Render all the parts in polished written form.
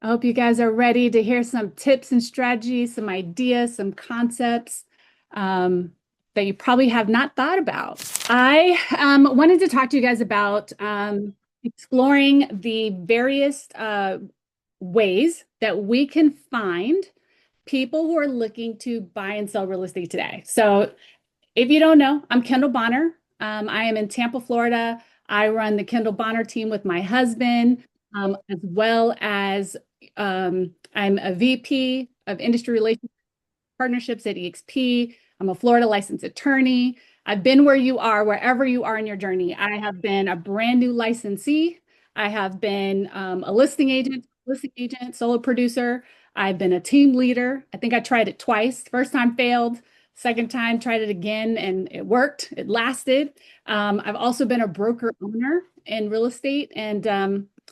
I hope you guys are ready to hear some tips and strategies, some ideas, some concepts um, that you probably have not thought about. I wanted to talk to you guys about exploring the various ways that we can find people who are looking to buy and sell real estate today. So, if you don't know, I'm Kendall Bonner. I am in Tampa, Florida. I run the Kendall Bonner team with my husband, as well as I'm a VP of Industry Relations Partnerships at EXP. I'm a Florida licensed attorney. I've been where you are, wherever you are in your journey. I have been a brand new licensee. I have been a listing agent, solo producer. I've been a team leader. I think I tried it twice. First time failed. Second time, tried it again and it worked. It lasted. I've also been a broker owner in real estate and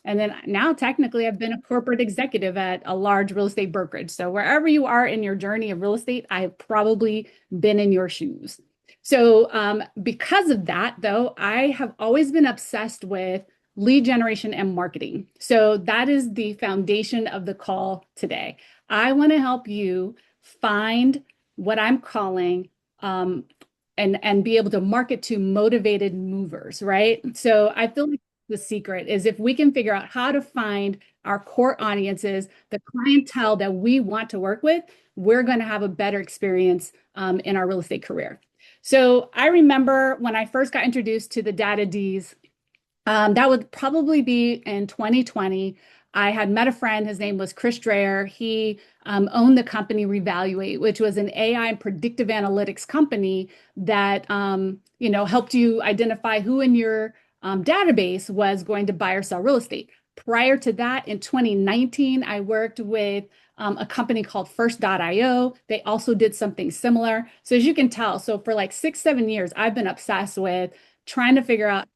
then now technically I've been a corporate executive at a large real estate brokerage. So wherever you are in your journey of real estate, I have probably been in your shoes. So because of that, though, I have always been obsessed with lead generation and marketing. So that is the foundation of the call today. I want to help you find what I'm calling and be able to market to motivated movers, right? So I feel like the secret is if we can figure out how to find our core audiences, the clientele that we want to work with, we're going to have a better experience in our real estate career. So I remember when I first got introduced to the data Ds, that would probably be in 2020. I had met a friend. His name was Chris Dreyer. He owned the company Revaluate, which was an AI and predictive analytics company that helped you identify who in your database was going to buy or sell real estate. Prior to that, in 2019, I worked with a company called First.io. They also did something similar. So as you can tell, so for like 6, 7 years, I've been obsessed with trying to figure out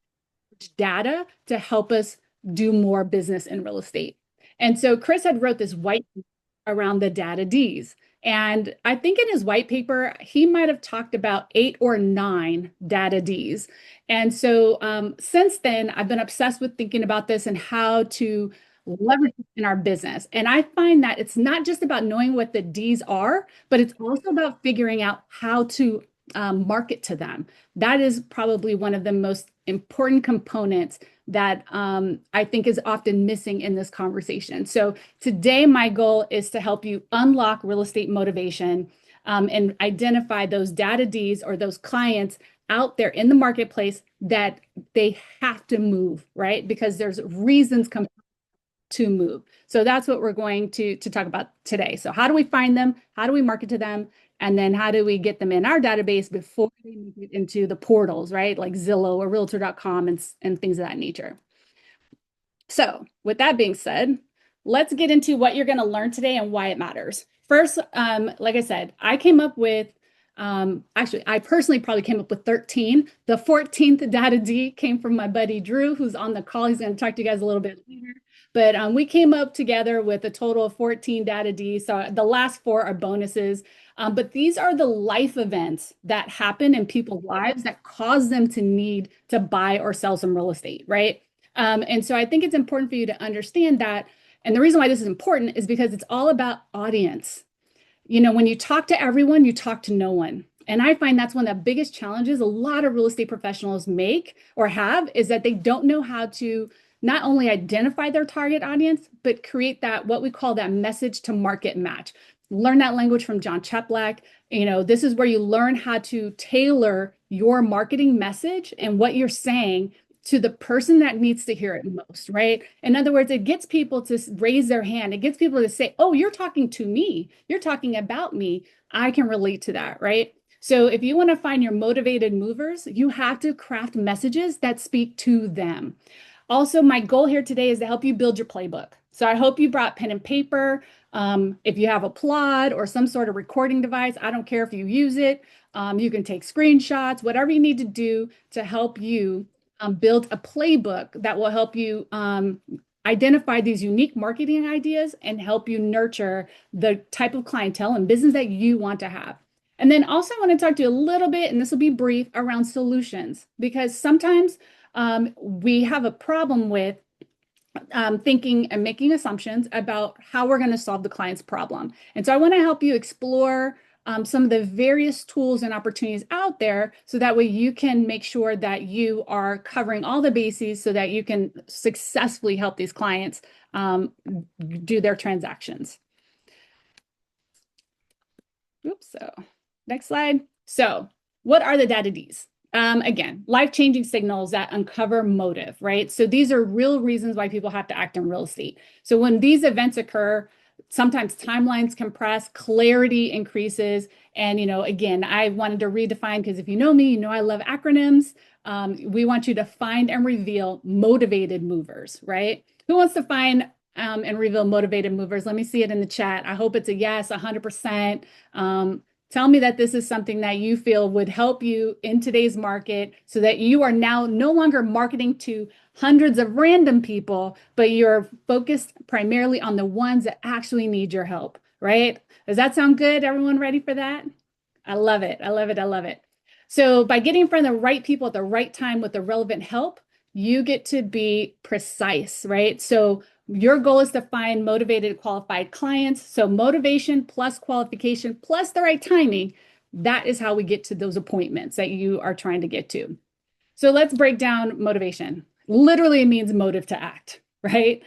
data to help us do more business in real estate. And so Chris had wrote this white paper around the data Ds. And I think in his white paper, he might have talked about 8 or 9 data Ds. And so since then, I've been obsessed with thinking about this and how to leverage it in our business. And I find that it's not just about knowing what the Ds are, but it's also about figuring out how to market to them. That is probably one of the most important components that I think is often missing in this conversation. So today, my goal is to help you unlock real estate motivation and identify those data Ds or those clients out there in the marketplace that they have to move, right? Because there's reasons to move. So that's what we're going to talk about today. So how do we find them? How do we market to them? And then how do we get them in our database before they make it into the portals, right? Like Zillow or Realtor.com and things of that nature. So with that being said, let's get into what you're going to learn today and why it matters. First, like I said, I came up with actually, I personally probably came up with 13. The 14th data D came from my buddy Drew, who's on the call. He's going to talk to you guys a little bit later. But we came up together with a total of 14 data D. So the last 4 are bonuses. But these are the life events that happen in people's lives that cause them to need to buy or sell some real estate, right? And so I think it's important for you to understand that. And the reason why this is important is because it's all about audience. When you talk to everyone, you talk to no one. And I find that's one of the biggest challenges a lot of real estate professionals make or have is that they don't know how to not only identify their target audience, but create that what we call that message to market match. Learn that language from John Cheplack. This is where you learn how to tailor your marketing message and what you're saying to the person that needs to hear it most, right? In other words, it gets people to raise their hand. It gets people to say, oh, you're talking to me. You're talking about me. I can relate to that, right? So if you want to find your motivated movers, you have to craft messages that speak to them. Also, my goal here today is to help you build your playbook. So I hope you brought pen and paper. If you have a plot or some sort of recording device, I don't care if you use it. You can take screenshots, whatever you need to do to help you build a playbook that will help you identify these unique marketing ideas and help you nurture the type of clientele and business that you want to have. And then also, I want to talk to you a little bit, and this will be brief, around solutions, because sometimes we have a problem with thinking and making assumptions about how we're going to solve the client's problem. And so I want to help you explore some of the various tools and opportunities out there so that way you can make sure that you are covering all the bases so that you can successfully help these clients do their transactions. Oops, so next slide. So what are the data Ds? Again, life-changing signals that uncover motive, right? So these are real reasons why people have to act in real estate. So when these events occur, sometimes timelines compress, clarity increases. And, again, I wanted to redefine because if you know me, you know I love acronyms. We want you to find and reveal motivated movers, right? Who wants to find and reveal motivated movers? Let me see it in the chat. I hope it's a yes, 100%. Tell me that this is something that you feel would help you in today's market so that you are now no longer marketing to hundreds of random people, but you're focused primarily on the ones that actually need your help, right? Does that sound good? Everyone ready for that? I love it. I love it. I love it. So by getting in front of the right people at the right time with the relevant help, you get to be precise, right? So your goal is to find motivated, qualified clients. So motivation plus qualification plus the right timing, that is how we get to those appointments that you are trying to get to. So let's break down motivation. Literally, it means motive to act, right?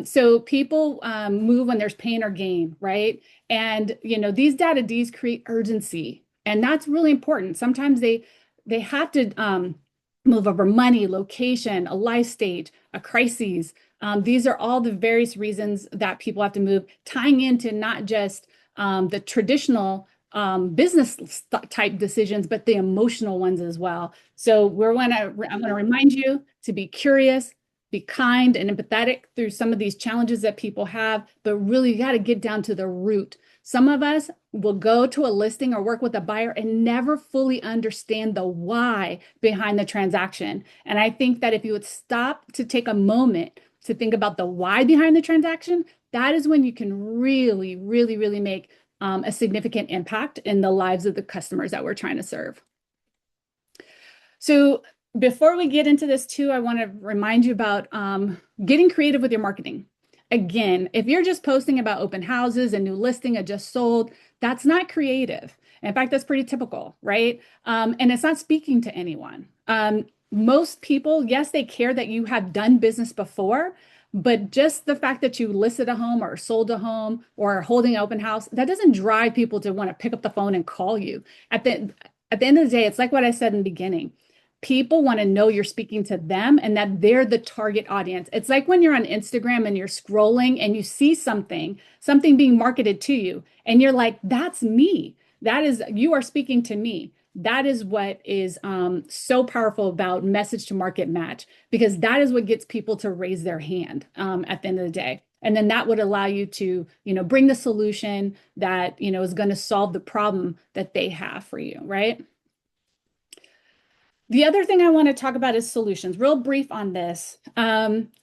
So people move when there's pain or gain, right? And these data Ds create urgency, and that's really important. Sometimes they have to move over money, location, a life stage, a crisis. These are all the various reasons that people have to move, tying into not just the traditional business type decisions, but the emotional ones as well. So I'm going to remind you to be curious, be kind and empathetic through some of these challenges that people have, but really you got to get down to the root. Some of us will go to a listing or work with a buyer and never fully understand the why behind the transaction. And I think that if you would stop to take a moment to think about the why behind the transaction, that is when you can really, really, really make a significant impact in the lives of the customers that we're trying to serve. So before we get into this too, I want to remind you about getting creative with your marketing. Again, if you're just posting about open houses, a new listing, a just sold, that's not creative. In fact, that's pretty typical, right? And it's not speaking to anyone. Most people, yes, they care that you have done business before, but just the fact that you listed a home or sold a home or are holding an open house, that doesn't drive people to want to pick up the phone and call you. At the end of the day, it's like what I said in the beginning. People want to know you're speaking to them and that they're the target audience. It's like when you're on Instagram and you're scrolling and you see something being marketed to you, and you're like, that's me. That is, you are speaking to me. That is what is so powerful about message to market match, because that is what gets people to raise their hand at the end of the day. And then that would allow you to, bring the solution that, is going to solve the problem that they have for you, right? The other thing I want to talk about is solutions. Real brief on this.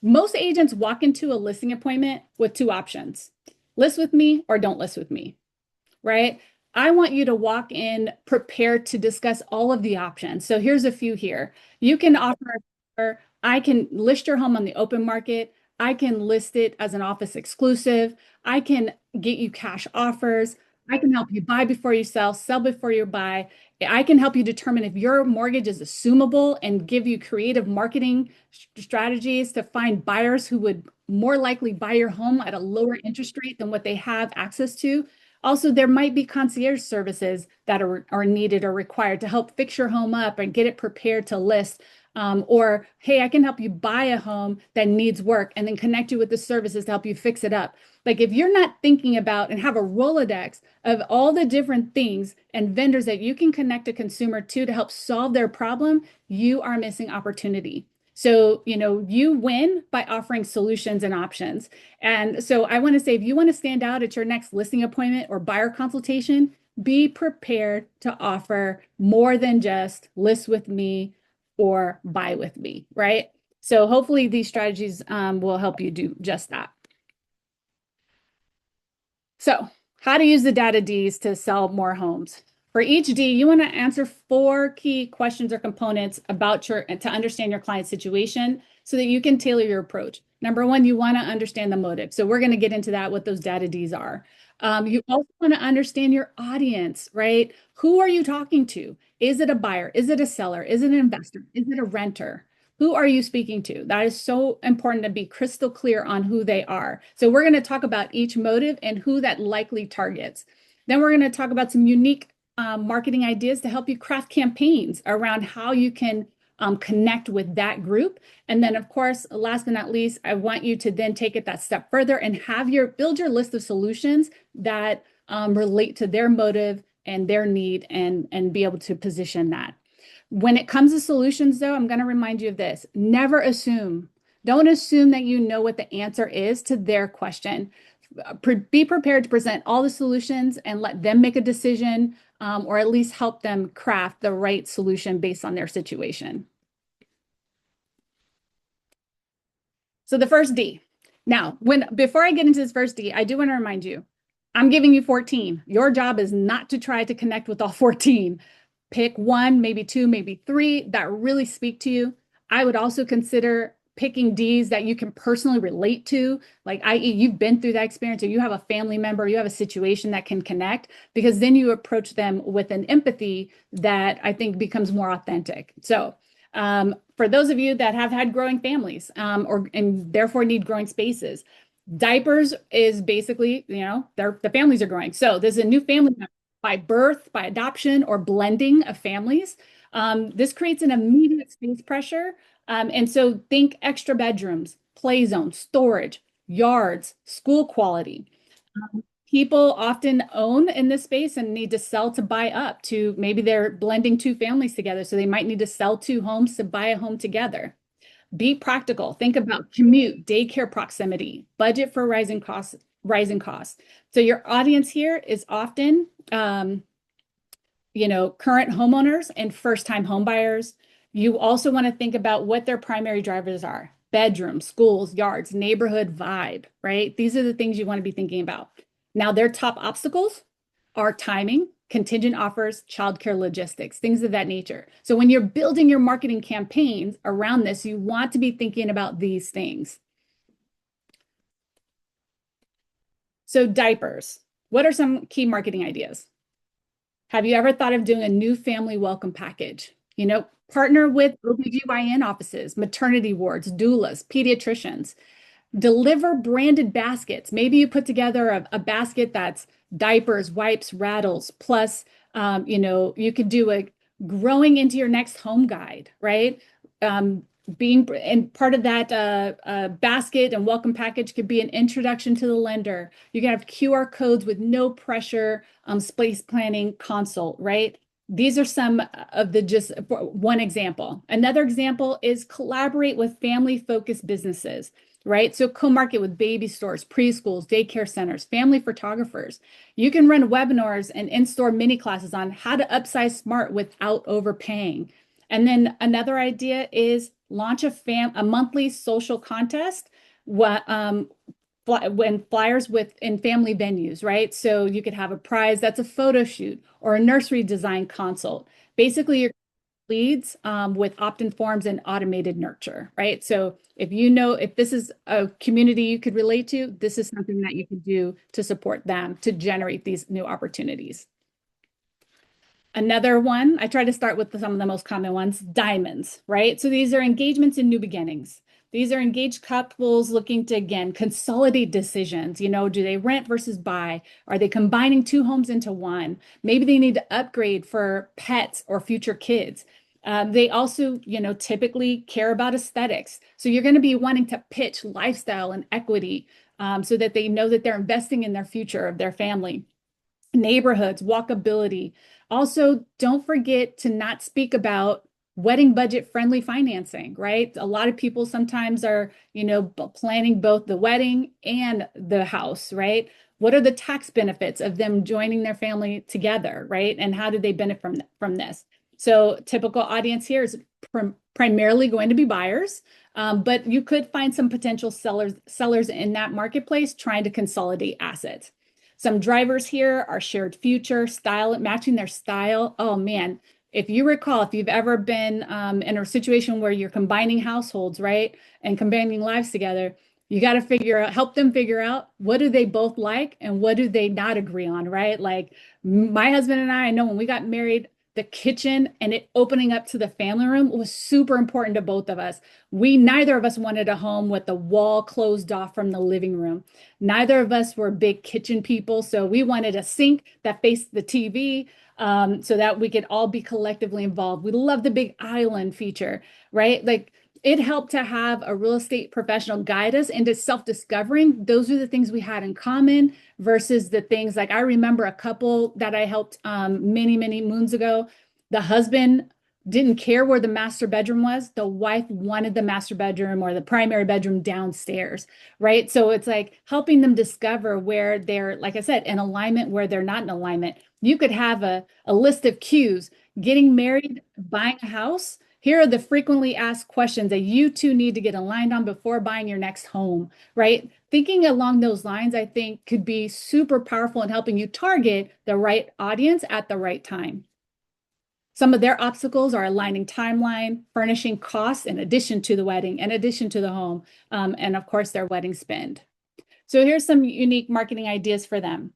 Most agents walk into a listing appointment with two options: list with me or don't list with me, right? I want you to walk in prepared to discuss all of the options. So here's a few here. You can offer, I can list your home on the open market. I can list it as an office exclusive. I can get you cash offers. I can help you buy before you sell before you buy. I can help you determine if your mortgage is assumable and give you creative marketing strategies to find buyers who would more likely buy your home at a lower interest rate than what they have access to. Also, there might be concierge services that are needed or required to help fix your home up and get it prepared to list. Or, hey, I can help you buy a home that needs work and then connect you with the services to help you fix it up. Like if you're not thinking about and have a Rolodex of all the different things and vendors that you can connect a consumer to help solve their problem, you are missing opportunity. So, you win by offering solutions and options. And so I want to say, if you want to stand out at your next listing appointment or buyer consultation, be prepared to offer more than just list with me or buy with me, right? So hopefully these strategies will help you do just that. So how to use the data Ds to sell more homes. For each D, you want to answer four key questions or components about your to understand your client's situation so that you can tailor your approach. Number one, you want to understand the motive. So we're going to get into that, what those data Ds are. You also want to understand your audience, right? Who are you talking to? Is it a buyer? Is it a seller? Is it an investor? Is it a renter? Who are you speaking to? That is so important to be crystal clear on who they are. So we're going to talk about each motive and who that likely targets. Then we're going to talk about some unique marketing ideas to help you craft campaigns around how you can connect with that group. And then, of course, last but not least, I want you to then take it that step further and build your list of solutions that relate to their motive and their need and be able to position that. When it comes to solutions, though, I'm going to remind you of this. Never assume. Don't assume that you know what the answer is to their question. Be prepared to present all the solutions and let them make a decision, or at least help them craft the right solution based on their situation. So the first D. Now, before I get into this first D, I do want to remind you, I'm giving you 14. Your job is not to try to connect with all 14. Pick one, maybe two, maybe three that really speak to you. I would also consider picking Ds that you can personally relate to, like i.e. you've been through that experience or you have a family member, you have a situation that can connect, because then you approach them with an empathy that I think becomes more authentic. So for those of you that have had growing families and therefore need growing spaces, diapers is basically, the families are growing. So there's a new family member by birth, by adoption, or blending of families. This creates an immediate space pressure. And so think extra bedrooms, play zones, storage, yards, school quality. People often own in this space and need to sell to buy up to maybe they're blending two families together. So they might need to sell two homes to buy a home together. Be practical. Think about commute, daycare proximity, budget for rising costs. So your audience here is often current homeowners and first-time home buyers. You also want to think about what their primary drivers are: bedrooms, schools, yards, neighborhood vibe, right? These are the things you want to be thinking about. Now, their top obstacles are timing, contingent offers, childcare logistics, things of that nature. So when you're building your marketing campaigns around this, you want to be thinking about these things. So diapers, what are some key marketing ideas? Have you ever thought of doing a new family welcome package? Partner with OBGYN offices, maternity wards, doulas, pediatricians. Deliver branded baskets. Maybe you put together a basket that's diapers, wipes, rattles, plus, you could do a growing into your next home guide, right? And part of that basket and welcome package could be an introduction to the lender. You can have QR codes with no pressure space planning consult, right? These are some of just one example. Another example is collaborate with family-focused businesses, right? So co-market with baby stores, preschools, daycare centers, family photographers. You can run webinars and in-store mini classes on how to upsize smart without overpaying. And then another idea is launch a monthly social contest when flyers in family venues, right? So you could have a prize that's a photo shoot or a nursery design consult. Basically, your leads with opt-in forms and automated nurture, right? So if this is a community you could relate to, this is something that you can do to support them to generate these new opportunities. Another one, I try to start with some of the most common ones, diamonds, right? So these are engagements and new beginnings. These are engaged couples looking to, again, consolidate decisions. Do they rent versus buy? Are they combining two homes into one? Maybe they need to upgrade for pets or future kids. They also, typically care about aesthetics. So you're going to be wanting to pitch lifestyle and equity so that they know that they're investing in their future of their family. Neighborhoods, walkability. Also, don't forget to not speak about wedding budget friendly financing, right? A lot of people sometimes are, planning both the wedding and the house, right? What are the tax benefits of them joining their family together, right? And how do they benefit from this? So typical audience here is primarily going to be buyers, but you could find some potential sellers in that marketplace trying to consolidate assets. Some drivers here are shared future, style, matching their style. Oh man, if you recall, if you've ever been in a situation where you're combining households, right, and combining lives together, you got to help them figure out what do they both like and what do they not agree on, right? Like my husband and I know when we got married, the kitchen and it opening up to the family room was super important to both of us. Neither of us wanted a home with the wall closed off from the living room. Neither of us were big kitchen people, so we wanted a sink that faced the TV, so that we could all be collectively involved. We love the big island feature, right? Like it helped to have a real estate professional guide us into self-discovering. Those are the things we had in common versus the things like I remember a couple that I helped many, many moons ago. The husband didn't care where the master bedroom was. The wife wanted the master bedroom or the primary bedroom downstairs, right? So it's like helping them discover where they're, like I said, in alignment, where they're not in alignment. You could have a list of cues. Getting married, buying a house. Here are the frequently asked questions that you two need to get aligned on before buying your next home, right? Thinking along those lines, I think, could be super powerful in helping you target the right audience at the right time. Some of their obstacles are aligning timeline, furnishing costs in addition to the wedding, in addition to the home, and of course, their wedding spend. So here's some unique marketing ideas for them.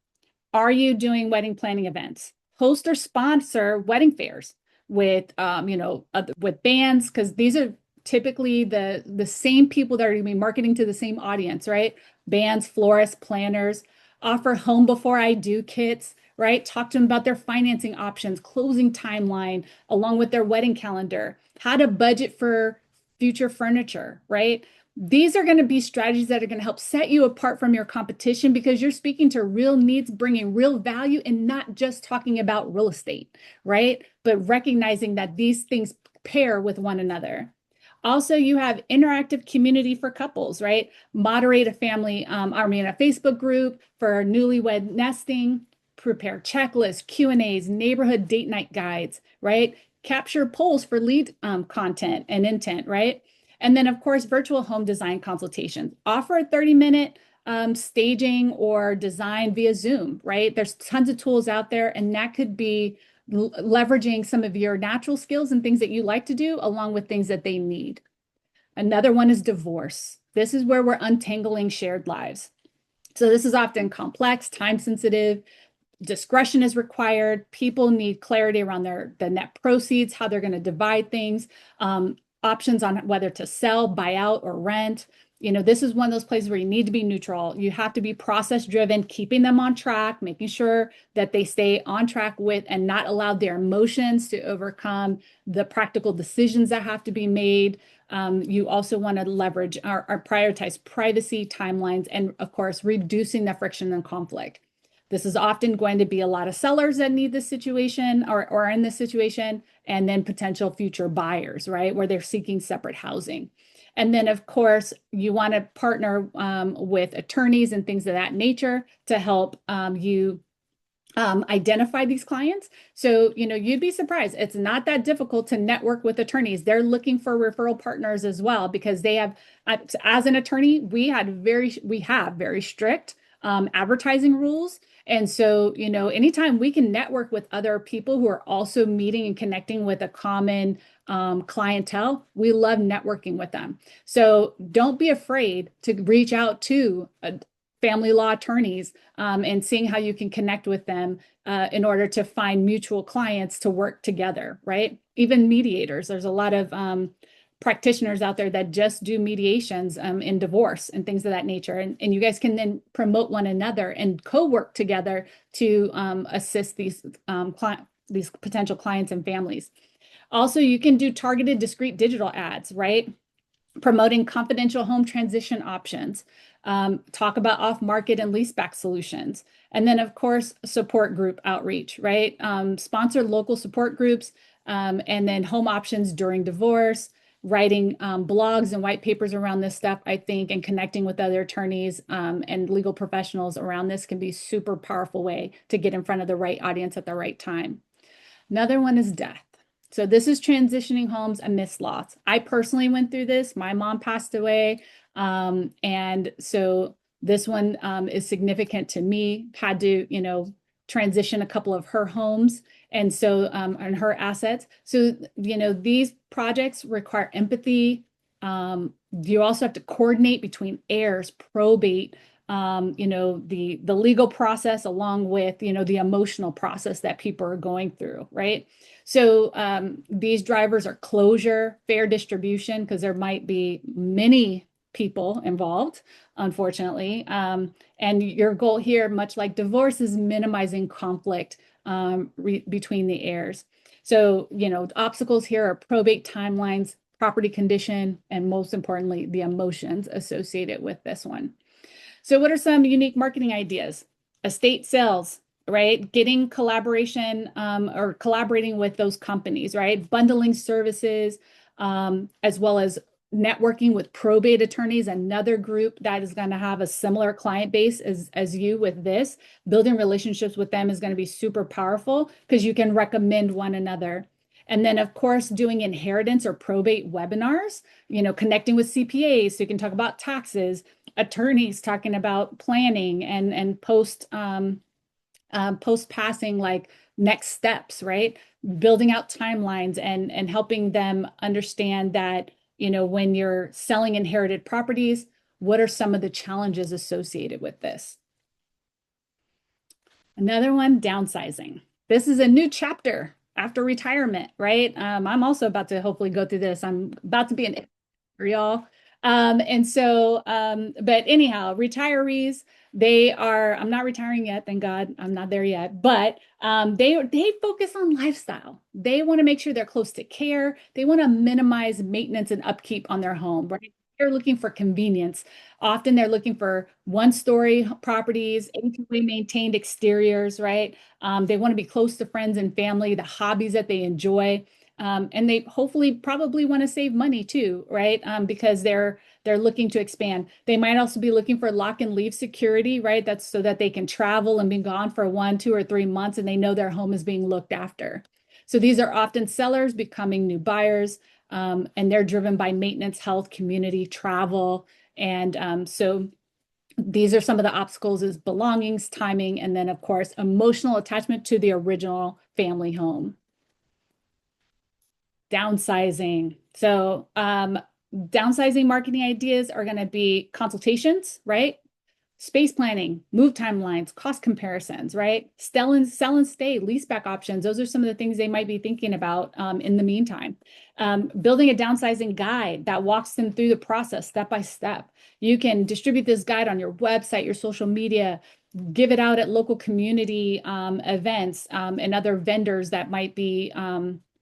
Are you doing wedding planning events? Host or sponsor wedding fairs with, with bands, because these are typically the same people that are going to be marketing to the same audience, right? Bands, florists, planners. Offer home before I do kits, right? Talk to them about their financing options, closing timeline, along with their wedding calendar, how to budget for future furniture, right? These are going to be strategies that are going to help set you apart from your competition because you're speaking to real needs, bringing real value, and not just talking about real estate, right? But recognizing that these things pair with one another. Also, you have interactive community for couples, right? Moderate a a Facebook group for newlywed nesting, prepare checklists, Q&As, neighborhood date night guides, right? Capture polls for lead content and intent, right? And then, of course, virtual home design consultations. Offer a 30-minute staging or design via Zoom, right? There's tons of tools out there, and that could be leveraging some of your natural skills and things that you like to do along with things that they need. Another one is divorce. This is where we're untangling shared lives. So this is often complex, time sensitive, discretion is required. People need clarity around the net proceeds, how they're going to divide things, options on whether to sell, buy out, or rent. This is one of those places where you need to be neutral. You have to be process driven, keeping them on track, making sure that they stay on track with and not allow their emotions to overcome the practical decisions that have to be made. You also want to leverage or prioritize privacy, timelines, and of course, reducing the friction and conflict. This is often going to be a lot of sellers that need this situation or are in this situation, and then potential future buyers, right, where they're seeking separate housing. And then, of course, you want to partner with attorneys and things of that nature to help you identify these clients. So, you'd be surprised. It's not that difficult to network with attorneys. They're looking for referral partners as well because they have, as an attorney, we have very strict advertising rules. And so, anytime we can network with other people who are also meeting and connecting with a common clientele, we love networking with them. So don't be afraid to reach out to family law attorneys and seeing how you can connect with them in order to find mutual clients to work together, right? Even mediators. There's a lot of practitioners out there that just do mediations in divorce and things of that nature. And you guys can then promote one another and co-work together to assist these potential clients and families. Also, you can do targeted discrete digital ads, right? Promoting confidential home transition options, talk about off-market and leaseback solutions. And then, of course, support group outreach, right? Sponsor local support groups, and then home options during divorce, writing blogs and white papers around this stuff, I think, and connecting with other attorneys and legal professionals around this can be a super powerful way to get in front of the right audience at the right time. Another one is death. So this is transitioning homes amidst loss. I personally went through this. My mom passed away. And so This one is significant to me. Had to, transition a couple of her homes and so and her assets. So, these projects require empathy. You also have to coordinate between heirs, probate, the legal process along with, the emotional process that people are going through, right? So these drivers are closure, fair distribution, because there might be many people involved, unfortunately. And your goal here, much like divorce, is minimizing conflict between the heirs. So, obstacles here are probate timelines, property condition, and most importantly, the emotions associated with this one. So, what are some unique marketing ideas? Estate sales, right? Getting collaboration or collaborating with those companies, right? Bundling services, as well as networking with probate attorneys, another group that is going to have a similar client base as you with this. Building relationships with them is going to be super powerful because you can recommend one another. And then, of course, doing inheritance or probate webinars, connecting with CPAs so you can talk about taxes, attorneys talking about planning and post passing, like next steps, right? Building out timelines and helping them understand that, when you're selling inherited properties, what are some of the challenges associated with this? Another one, downsizing. This is a new chapter after retirement, right? I'm also about to hopefully go through this. I'm about to be an for y'all. But anyhow, retirees, I'm not retiring yet, thank God, I'm not there yet, but they focus on lifestyle. They want to make sure they're close to care. They want to minimize maintenance and upkeep on their home, right? They're looking for convenience. Often they're looking for one-story properties, HOA maintained exteriors, right? They want to be close to friends and family, the hobbies that they enjoy. And they hopefully probably want to save money too, right? Because they're looking to expand. They might also be looking for lock and leave security, right? That's so that they can travel and be gone for 1, 2, or 3 months and they know their home is being looked after. So these are often sellers becoming new buyers, and they're driven by maintenance, health, community, travel. And so these are some of the obstacles is belongings, timing, and then of course, emotional attachment to the original family home. Downsizing. So downsizing marketing ideas are going to be consultations, right? Space planning, move timelines, cost comparisons, right? Sell and stay, leaseback options. Those are some of the things they might be thinking about in the meantime. Building a downsizing guide that walks them through the process step by step. You can distribute this guide on your website, your social media, give it out at local community events and other vendors that might be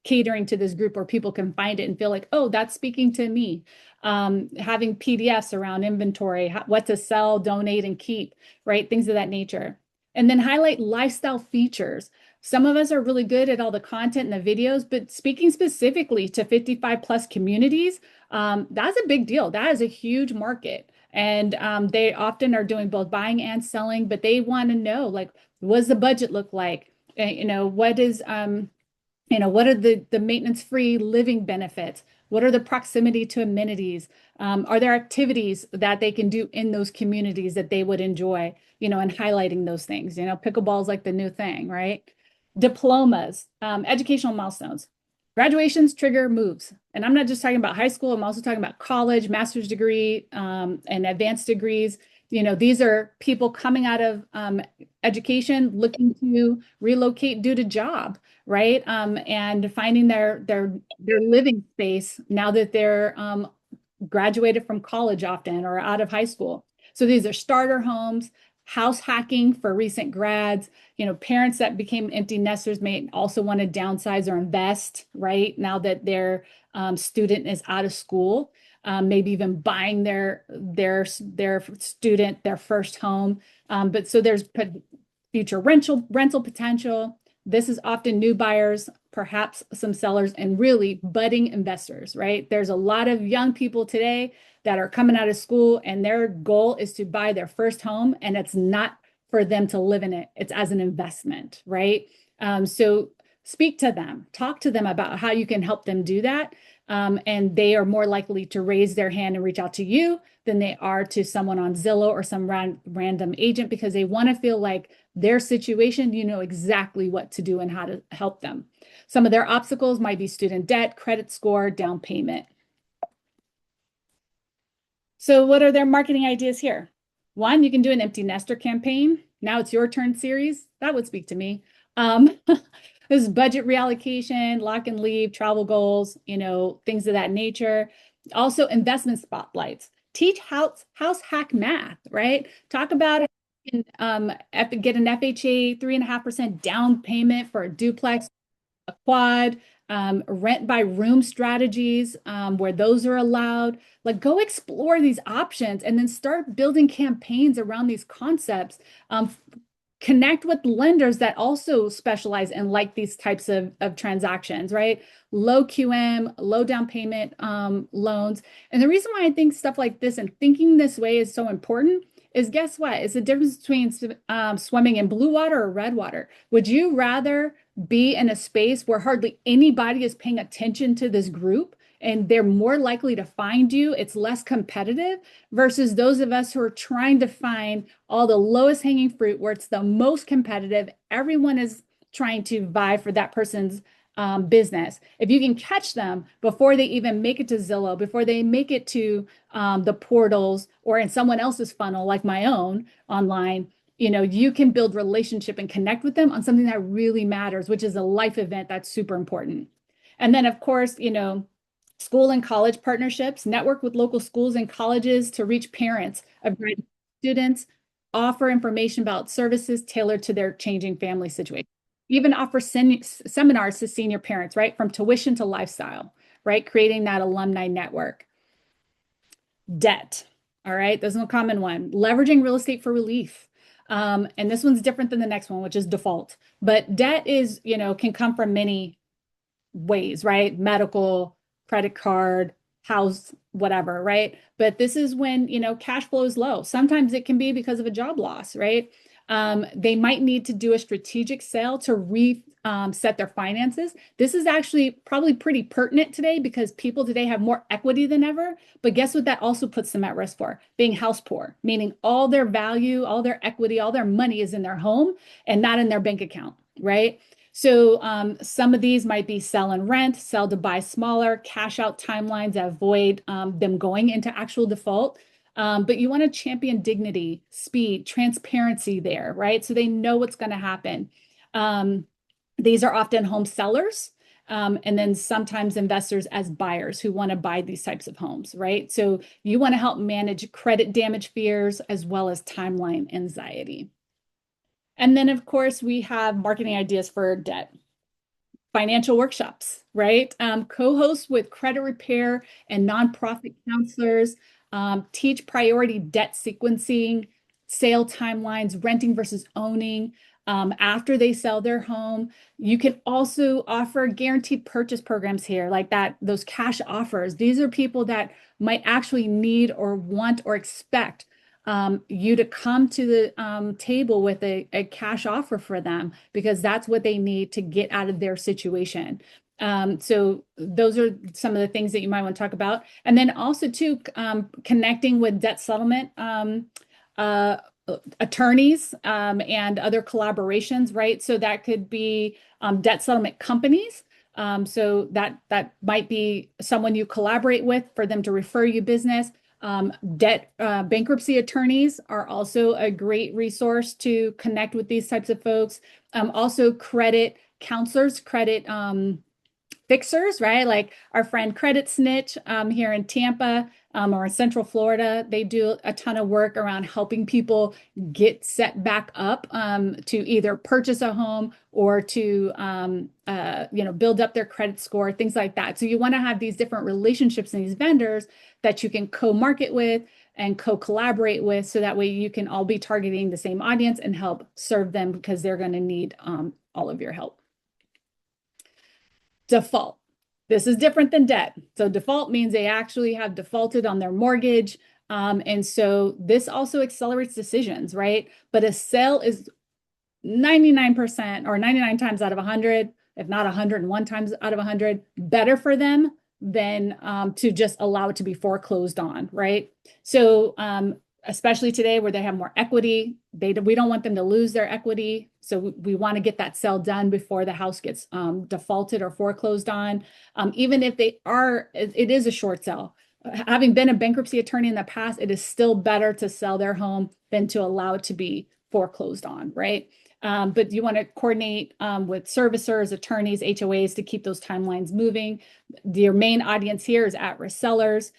catering to this group where people can find it and feel like, oh, that's speaking to me. Having PDFs around inventory, what to sell, donate, and keep, right? Things of that nature. And then highlight lifestyle features. Some of us are really good at all the content and the videos, but speaking specifically to 55 plus communities, that's a big deal. That is a huge market. And they often are doing both buying and selling, but they want to know, like, what does the budget look like? What are the maintenance-free living benefits? What are the proximity to amenities? Are there activities that they can do in those communities that they would enjoy, and highlighting those things? Pickleball is like the new thing, right? Diplomas, educational milestones. Graduations trigger moves. And I'm not just talking about high school, I'm also talking about college, master's degree, and advanced degrees. These are people coming out of education looking to relocate due to job, right? And finding their living space now that they're graduated from college often or out of high school. So these are starter homes, house hacking for recent grads. Parents that became empty nesters may also want to downsize or invest, right? Now that their student is out of school. Maybe even buying their student their first home. But so there's future rental potential. This is often new buyers, perhaps some sellers, and really budding investors, right? There's a lot of young people today that are coming out of school and their goal is to buy their first home, and it's not for them to live in it. It's as an investment, right? So speak to them, talk to them about how you can help them do that. and they are more likely to raise their hand and reach out to you than they are to someone on Zillow or some random agent because they want to feel like their situation, you know exactly what to do and how to help them. Some of their obstacles might be student debt, credit score, down payment. So what are their marketing ideas here? One, you can do an empty nester campaign. Now it's your turn series. That would speak to me. This is budget reallocation, lock and leave, travel goals, you know, things of that nature. Also investment spotlights. Teach house hack math, right? Talk about get an FHA 3.5% down payment for a duplex, a quad, rent by room strategies where those are allowed. Like go explore these options and then start building campaigns around these concepts. Connect with lenders that also specialize in like these types of transactions, right? Low QM, low down payment loans. And the reason why I think stuff like this and thinking this way is so important is guess what? It's the difference between swimming in blue water or red water. Would you rather be in a space where hardly anybody is paying attention to this group and they're more likely to find you? It's less competitive versus those of us who are trying to find all the lowest hanging fruit where it's the most competitive. Everyone is trying to vie for that person's business. If you can catch them before they even make it to Zillow, before they make it to the portals or in someone else's funnel like my own online, you know, you can build relationship and connect with them on something that really matters, which is a life event that's super important. And then, of course, you know, school and college partnerships, network with local schools and colleges to reach parents of students, offer information about services tailored to their changing family situation. Even offer seminars to senior parents, right? From tuition to lifestyle, right? Creating that alumni network. Debt, all right? This is a common one. Leveraging real estate for relief. And this one's different than the next one, which is default. But debt is, you know, can come from many ways, right? Medical, credit card, house, whatever, right? But this is when, you know, cash flow is low. Sometimes it can be because of a job loss, right? They might need to do a strategic sale to reset their finances. This is actually probably pretty pertinent today because people today have more equity than ever. But guess what that also puts them at risk for? Being house poor, meaning all their value, all their equity, all their money is in their home and not in their bank account, right? So some of these might be sell and rent, sell to buy smaller, cash out timelines that avoid them going into actual default. But you want to champion dignity, speed, transparency there, right? So they know what's going to happen. These are often home sellers. And then sometimes investors as buyers who want to buy these types of homes, right? So you want to help manage credit damage fears as well as timeline anxiety. And then, of course, we have marketing ideas for debt. Financial workshops, right? Co-host with credit repair and nonprofit counselors, teach priority debt sequencing, sale timelines, renting versus owning after they sell their home. You can also offer guaranteed purchase programs here, like that, those cash offers. These are people that might actually need or want or expect you to come to the table with a cash offer for them because that's what they need to get out of their situation. So those are some of the things that you might want to talk about. And then also too, connecting with debt settlement attorneys and other collaborations, right? So that could be debt settlement companies. So that might be someone you collaborate with for them to refer you business. Debt bankruptcy attorneys are also a great resource to connect with these types of folks. Also credit counselors, credit fixers, right? Like our friend Credit Snitch here in Tampa or in Central Florida, they do a ton of work around helping people get set back up to either purchase a home or to build up their credit score, things like that. So you want to have these different relationships and these vendors that you can co-market with and co-collaborate with, so that way you can all be targeting the same audience and help serve them because they're going to need all of your help. Default. This is different than debt. So default means they actually have defaulted on their mortgage. And so this also accelerates decisions, right? But a sale is 99% or 99 times out of 100, if not 101 times out of 100, better for them than to just allow it to be foreclosed on, right? So especially today where they have more equity, we don't want them to lose their equity. So we want to get that sale done before the house gets defaulted or foreclosed on. Even if it is a short sale. Having been a bankruptcy attorney in the past, it is still better to sell their home than to allow it to be foreclosed on, right? But you want to coordinate with servicers, attorneys, HOAs to keep those timelines moving. Your main audience here is at-risk sellers.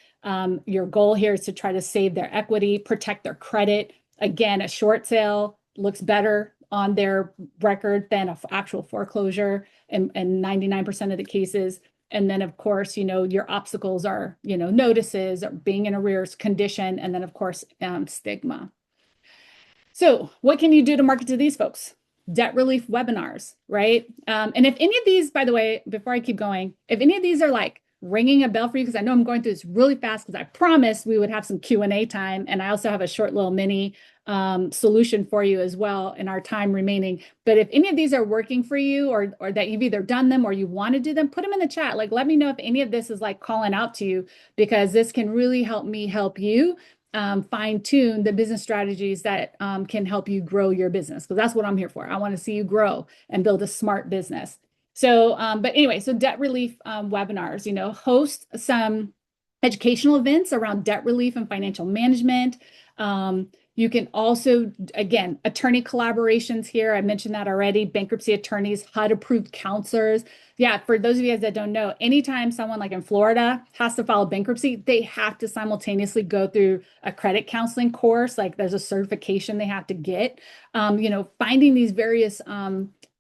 Your goal here is to try to save their equity, protect their credit. Again, a short sale looks better on their record than an actual foreclosure in 99% of the cases. And then, of course, your obstacles are, notices, or being in arrears, condition, and then, of course, stigma. So what can you do to market to these folks? Debt relief webinars, right? And if any of these, by the way, before I keep going, if any of these are like ringing a bell for you, because I know I'm going through this really fast because I promised we would have some Q&A time. And I also have a short little mini solution for you as well in our time remaining. But if any of these are working for you or that you've either done them or you want to do them, put them in the chat. Like, let me know if any of this is like calling out to you, because this can really help me help you fine tune the business strategies that can help you grow your business. Because that's what I'm here for. I want to see you grow and build a smart business. So, but anyway, so debt relief webinars, host some educational events around debt relief and financial management. You can also, again, attorney collaborations here. I mentioned that already. Bankruptcy attorneys, HUD-approved counselors. Yeah, for those of you guys that don't know, anytime someone like in Florida has to file bankruptcy, they have to simultaneously go through a credit counseling course. Like there's a certification they have to get. Finding these various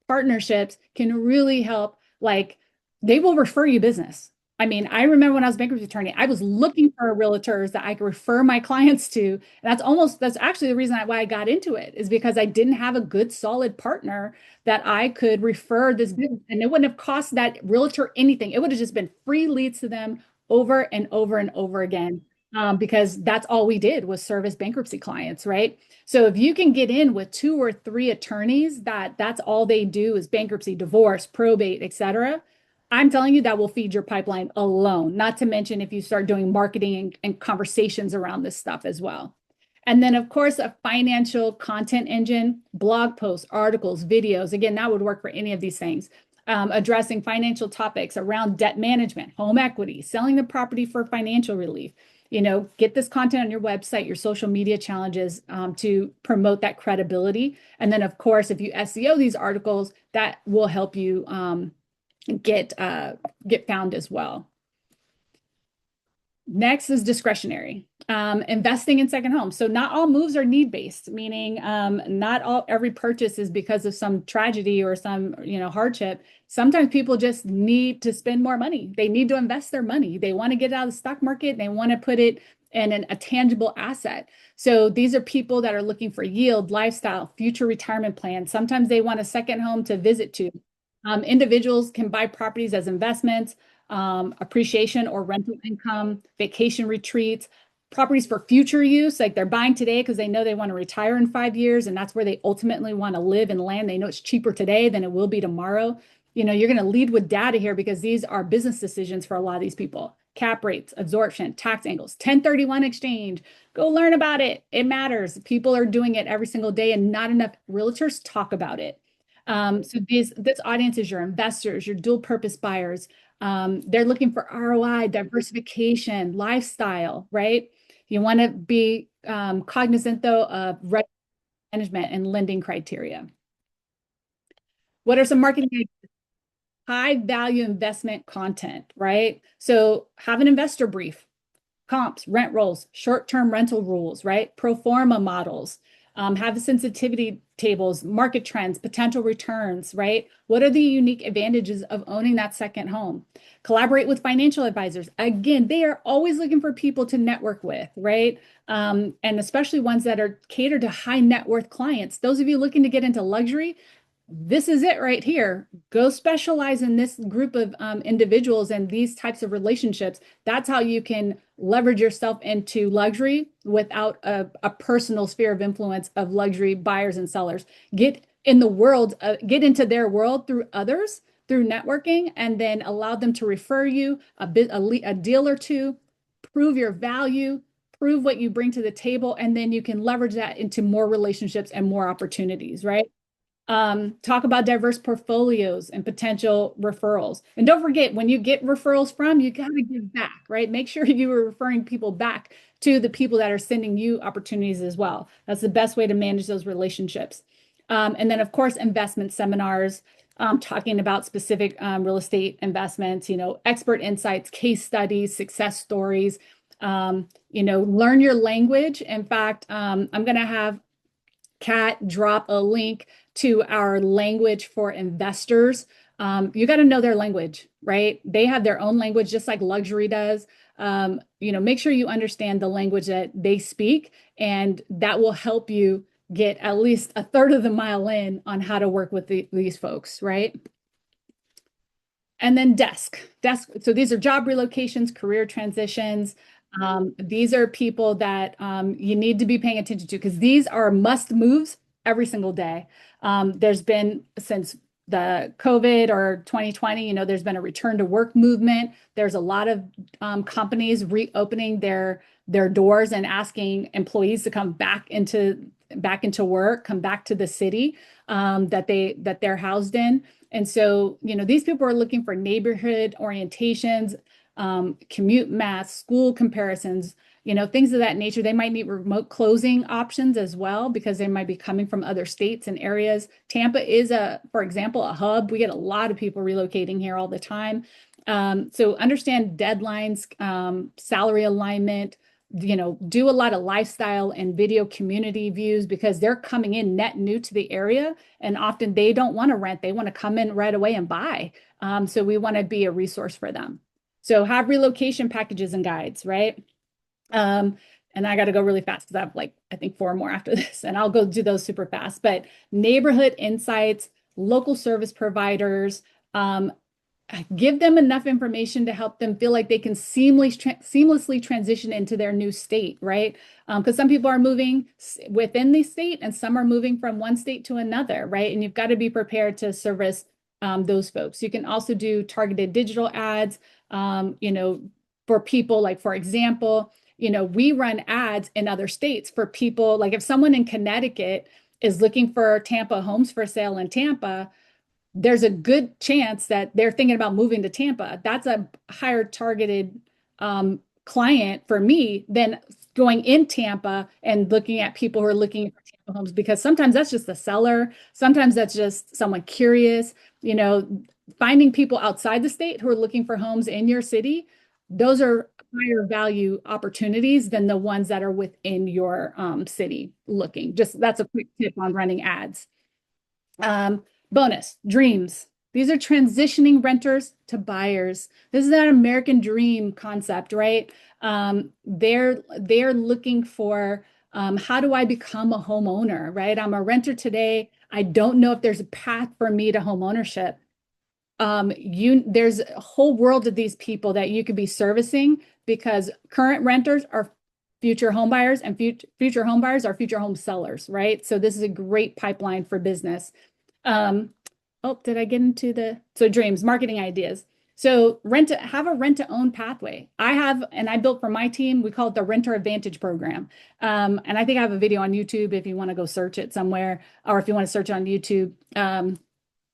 partnerships can really help. Like they will refer you business. I mean, I remember when I was a bankruptcy attorney, I was looking for realtors that I could refer my clients to. And that's actually the reason why I got into it, is because I didn't have a good, solid partner that I could refer this business. And it wouldn't have cost that realtor anything. It would have just been free leads to them over and over and over again. Because that's all we did was service bankruptcy clients, right? So if you can get in with 2 or 3 attorneys that's all they do is bankruptcy, divorce, probate, etc., I'm telling you that will feed your pipeline alone, not to mention if you start doing marketing and conversations around this stuff as well. And then, of course, a financial content engine, blog posts, articles, videos. Again, that would work for any of these things. Addressing financial topics around debt management, home equity, selling the property for financial relief. Get this content on your website, your social media challenges to promote that credibility. And then, of course, if you SEO these articles, that will help you get found as well. Next is discretionary, investing in second homes. So not all moves are need-based, meaning not every purchase is because of some tragedy or some hardship. Sometimes people just need to spend more money. They need to invest their money. They want to get out of the stock market. They want to put it in a tangible asset. So these are people that are looking for yield, lifestyle, future retirement plans. Sometimes they want a second home to visit to. Individuals can buy properties as investments, appreciation or rental income, vacation retreats, properties for future use, like they're buying today because they know they want to retire in 5 years, and that's where they ultimately want to live and land. They know it's cheaper today than it will be tomorrow. You're going to lead with data here because these are business decisions for a lot of these people. Cap rates, absorption, tax angles, 1031 exchange. Go learn about it. It matters. People are doing it every single day, and not enough realtors talk about it. So this audience is your investors, your dual purpose buyers. They're looking for ROI, diversification, lifestyle, right? You want to be cognizant, though, of management and lending criteria. What are some marketing high value investment content, right? So have an investor brief, comps, rent rolls, short-term rental rules, right? Pro forma models. Have the sensitivity tables, market trends, potential returns, right? What are the unique advantages of owning that second home? Collaborate with financial advisors. Again, they are always looking for people to network with, right? And especially ones that are catered to high net worth clients. Those of you looking to get into luxury, this is it right here. Go specialize in this group of individuals and these types of relationships. That's how you can leverage yourself into luxury without a personal sphere of influence of luxury buyers and sellers. Get in the world, get into their world through others, through networking and then allow them to refer you a deal or two, prove your value, prove what you bring to the table, and then you can leverage that into more relationships and more opportunities, right? Talk about diverse portfolios and potential referrals. And don't forget, when you get referrals from, you got to give back, right? Make sure you are referring people back to the people that are sending you opportunities as well. That's the best way to manage those relationships. And then, of course, investment seminars, talking about specific real estate investments, expert insights, case studies, success stories, learn your language. In fact, I'm going to have Kat drop a link to our language for investors. You got to know their language, right? They have their own language, just like luxury does. Make sure you understand the language that they speak, and that will help you get at least a third of the mile in on how to work with these folks, right? And then desk. So these are job relocations, career transitions. These are people that you need to be paying attention to because these are must moves every single day. There's been since the COVID or 2020, there's been a return to work movement. There's a lot of companies reopening their doors and asking employees to come back into work, come back to the city that they're housed in. And so, these people are looking for neighborhood orientations, commute math, school comparisons, things of that nature. They might need remote closing options as well because they might be coming from other states and areas. Tampa is for example, a hub. We get a lot of people relocating here all the time. So understand deadlines, salary alignment, do a lot of lifestyle and video community views because they're coming in net new to the area and often they don't want to rent. They want to come in right away and buy. So we want to be a resource for them. So have relocation packages and guides, right? And I got to go really fast because I have I think four more after this, and I'll go do those super fast. But neighborhood insights, local service providers, give them enough information to help them feel like they can seamlessly transition into their new state, right? Because some people are moving within the state and some are moving from one state to another, right? And you've got to be prepared to service those folks. You can also do targeted digital ads, for people like, for example, we run ads in other states for people. Like if someone in Connecticut is looking for Tampa homes for sale in Tampa, there's a good chance that they're thinking about moving to Tampa. That's a higher targeted client for me than going in Tampa and looking at people who are looking for Tampa homes because sometimes that's just a seller. Sometimes that's just someone curious, finding people outside the state who are looking for homes in your city. Those are higher value opportunities than the ones that are within your city looking. Just that's a quick tip on running ads. Bonus, dreams. These are transitioning renters to buyers. This is that American dream concept, right? They're looking for how do I become a homeowner, right? I'm a renter today. I don't know if there's a path for me to home ownership. There's a whole world of these people that you could be servicing because current renters are future home buyers and future home buyers are future home sellers, right? So this is a great pipeline for business. Did I get into so dreams, marketing ideas. So have a rent to own pathway. I built for my team, we call it the Renter Advantage Program. And I think I have a video on YouTube if you want to go search it somewhere, or if you want to search on YouTube.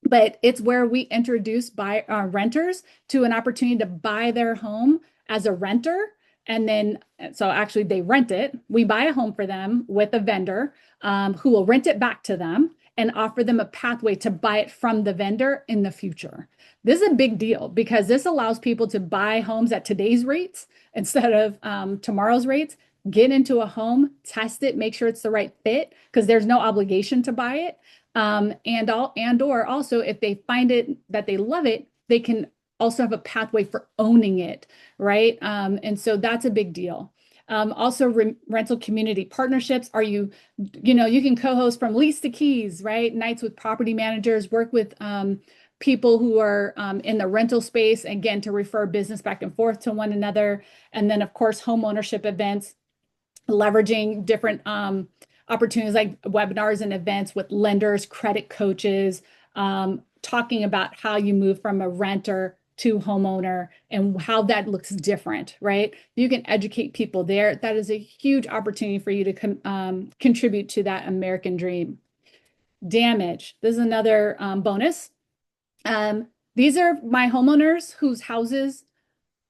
But it's where we introduce renters to an opportunity to buy their home as a renter. And then, so actually they rent it. We buy a home for them with a vendor who will rent it back to them and offer them a pathway to buy it from the vendor in the future. This is a big deal because this allows people to buy homes at today's rates instead of tomorrow's rates, get into a home, test it, make sure it's the right fit because there's no obligation to buy it. Or also if they find it that they love it, they can also have a pathway for owning it, right? And so that's a big deal. Also rental community partnerships. You can co-host from lease to keys, right? Nights with property managers, work with people who are in the rental space, again, to refer business back and forth to one another. And then of course, home ownership events, leveraging different opportunities like webinars and events with lenders, credit coaches, talking about how you move from a renter to homeowner and how that looks different, right? You can educate people there. That is a huge opportunity for you to contribute to that American dream. Damage. This is another bonus. These are my homeowners whose houses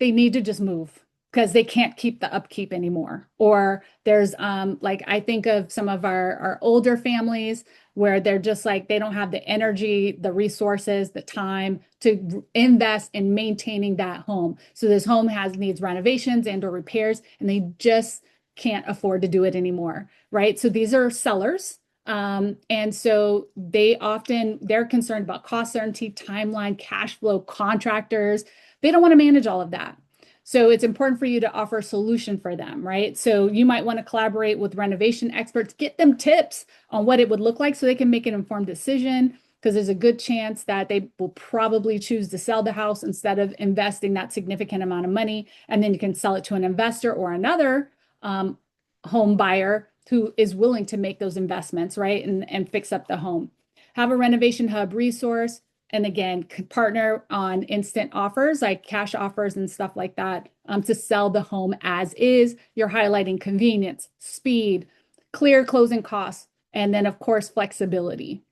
they need to just move because they can't keep the upkeep anymore. Or there's like I think of some of our older families where they're just like they don't have the energy, the resources, the time to invest in maintaining that home. So this home has needs renovations and or repairs, and they just can't afford to do it anymore, right? So these are sellers. And so they're concerned about cost certainty, timeline, cash flow, contractors. They don't want to manage all of that. So it's important for you to offer a solution for them, right? So you might want to collaborate with renovation experts, get them tips on what it would look like so they can make an informed decision, because there's a good chance that they will probably choose to sell the house instead of investing that significant amount of money. And then you can sell it to an investor or another home buyer who is willing to make those investments, right? And fix up the home. Have a renovation hub resource. And again, partner on instant offers like cash offers and stuff like that to sell the home as is. You're highlighting convenience, speed, clear closing costs, and then, of course, flexibility.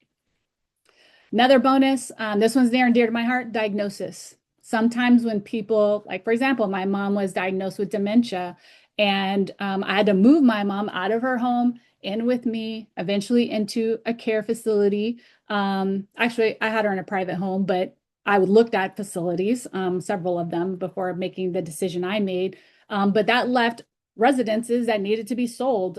Another bonus, this one's near and dear to my heart, diagnosis. Sometimes when people, like for example, my mom was diagnosed with dementia, and I had to move my mom out of her home in with me, eventually into a care facility. Actually, I had her in a private home, but I looked at facilities, several of them before making the decision I made. But that left residences that needed to be sold.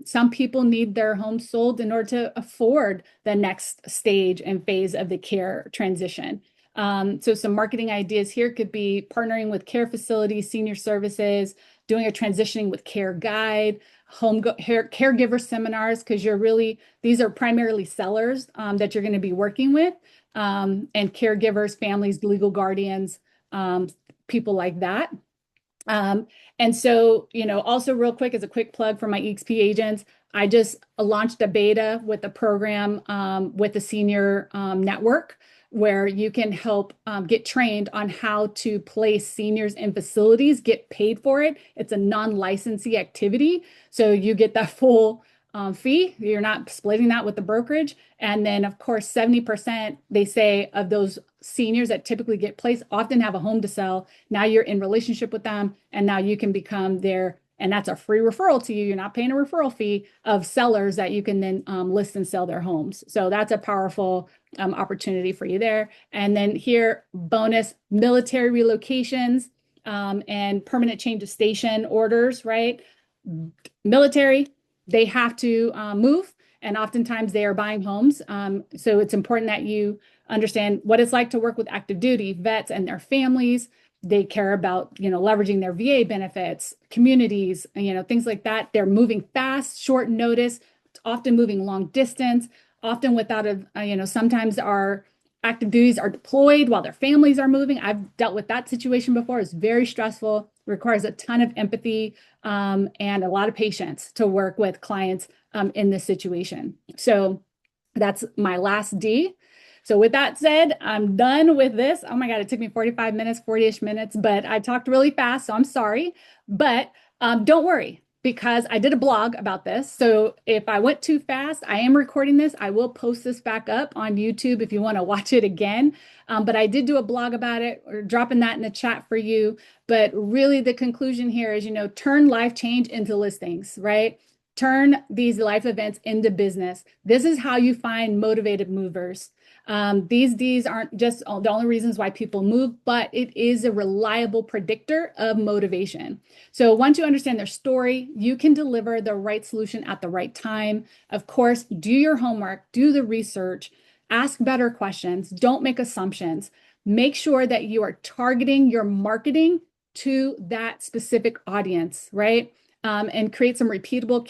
Some people need their homes sold in order to afford the next stage and phase of the care transition. So some marketing ideas here could be partnering with care facilities, senior services, doing a transitioning with care guide, caregiver seminars, because these are primarily sellers that you're going to be working with, and caregivers, families, legal guardians, people like that. And so, also real quick, as a quick plug for my EXP agents, I just launched a beta with a program with the senior network where you can help get trained on how to place seniors in facilities, get paid for it. It's a non-licensee activity. So you get that full fee. You're not splitting that with the brokerage. And then, of course, 70%, they say, of those seniors that typically get placed often have a home to sell. Now you're in relationship with them, and now you can become and that's a free referral to you. You're not paying a referral fee of sellers that you can then list and sell their homes. So that's a powerful opportunity for you there. And then here, bonus military relocations and permanent change of station orders, right? Military, they have to move, and oftentimes they are buying homes. So it's important that you understand what it's like to work with active duty vets and their families. They care about, leveraging their VA benefits, communities, things like that. They're moving fast, short notice, often moving long distance, often without sometimes our active duties are deployed while their families are moving. I've dealt with that situation before. It's very stressful, requires a ton of empathy and a lot of patience to work with clients in this situation. So that's my last D. So with that said, I'm done with this. Oh my God, it took me 45 minutes, 40-ish minutes, but I talked really fast, so I'm sorry. But don't worry, because I did a blog about this. So if I went too fast, I am recording this. I will post this back up on YouTube if you want to watch it again. But I did do a blog about it, or dropping that in the chat for you. But really the conclusion here is, turn life change into listings, right? Turn these life events into business. This is how you find motivated movers. These Ds aren't just the only reasons why people move, but it is a reliable predictor of motivation. So once you understand their story, you can deliver the right solution at the right time. Of course, do your homework, do the research, ask better questions, don't make assumptions. Make sure that you are targeting your marketing to that specific audience, right? And create some repeatable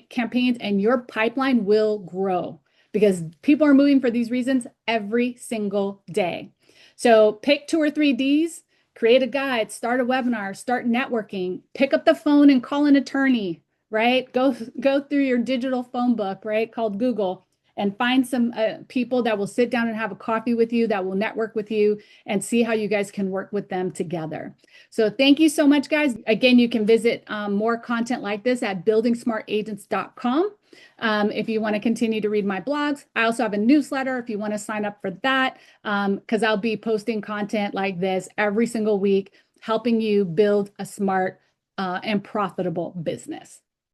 campaigns, and your pipeline will grow, because people are moving for these reasons every single day. So pick 2 or 3 Ds, create a guide, start a webinar, start networking, pick up the phone and call an attorney, right? Go through your digital phone book, right? Called Google, and find some people that will sit down and have a coffee with you, that will network with you, and see how you guys can work with them together. So thank you so much, guys. Again, you can visit more content like this at buildingsmartagents.com. If you want to continue to read my blogs, I also have a newsletter if you want to sign up for that, because I'll be posting content like this every single week, helping you build a smart and profitable business.